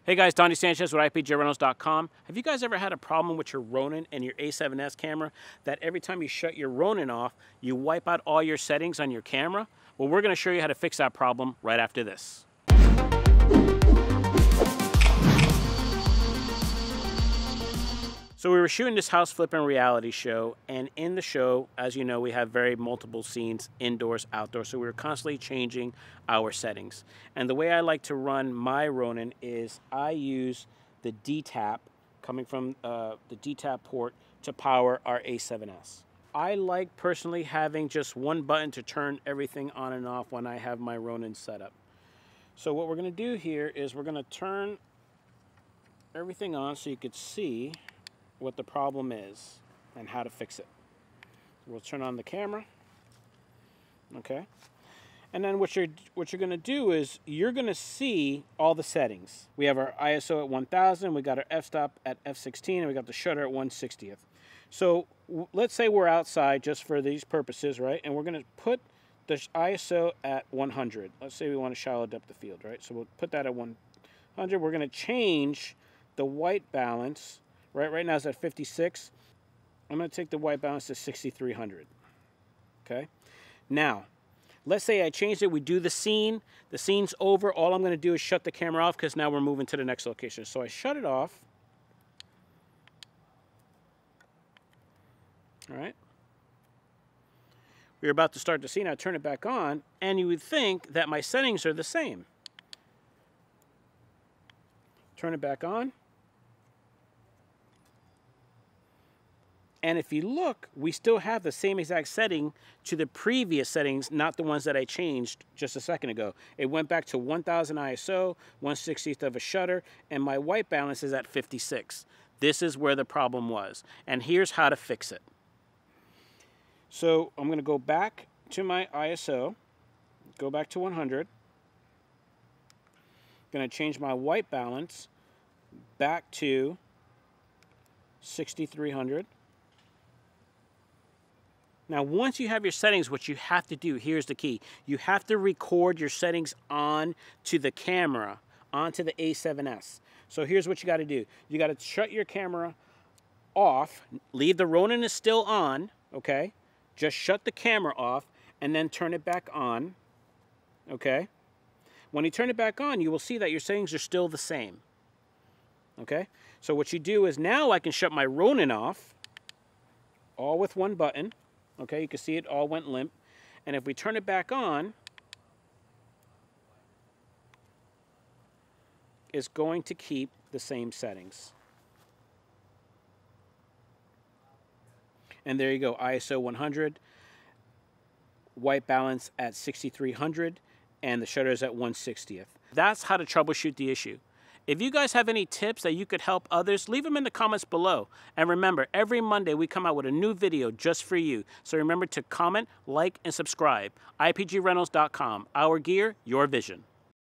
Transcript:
Hey guys, Dondi Sanchez with IPGRentals.com. Have you guys ever had a problem with your Ronin and your A7s camera that every time you shut your Ronin off, you wipe out all your settings on your camera? Well, we're going to show you how to fix that problem right after this. So we were shooting this house flipping reality show, and in the show, as you know, we have very multiple scenes, indoors, outdoors, so we were constantly changing our settings. And the way I like to run my Ronin is I use the D-tap, coming from the D-tap port, to power our A7s. I like personally having just one button to turn everything on and off when I have my Ronin set up. So what we're going to do here is we're going to turn everything on so you could see what the problem is and how to fix it. We'll turn on the camera, okay? And then what you're going to do is you're going to see all the settings. We have our ISO at 1000, we got our f-stop at f16, and we got the shutter at 1/60th. So let's say we're outside just for these purposes, right? And we're going to put the ISO at 100. Let's say we want to shallow depth of field, right? So we'll put that at 100. We're going to change the white balance. Right now it's at 56. I'm going to take the white balance to 6300. Okay. Now, let's say I changed it. We do the scene. The scene's over. All I'm going to do is shut the camera off because now we're moving to the next location. So I shut it off. All right. We're about to start the scene. I turn it back on, and you would think that my settings are the same. Turn it back on. And if you look, we still have the same exact setting to the previous settings, not the ones that I changed just a second ago. It went back to 1000 ISO, 1/60th of a shutter, and my white balance is at 56. This is where the problem was. And here's how to fix it. So I'm going to go back to my ISO, go back to 100. Going to change my white balance back to 6300. Now, once you have your settings, what you have to do, here's the key. You have to record your settings on to the camera, onto the A7s. So here's what you got to do. You got to shut your camera off, leave the Ronin is still on, okay? Just shut the camera off and then turn it back on, okay? When you turn it back on, you will see that your settings are still the same, okay? So what you do is now I can shut my Ronin off, all with one button. Okay, you can see it all went limp. And if we turn it back on, it's going to keep the same settings. And there you go, ISO 100, white balance at 6300, and the shutter is at 1/60th. That's how to troubleshoot the issue. If you guys have any tips that you could help others, leave them in the comments below. And remember, every Monday we come out with a new video just for you. So remember to comment, like, and subscribe. IPGRentals.com. Our gear, your vision.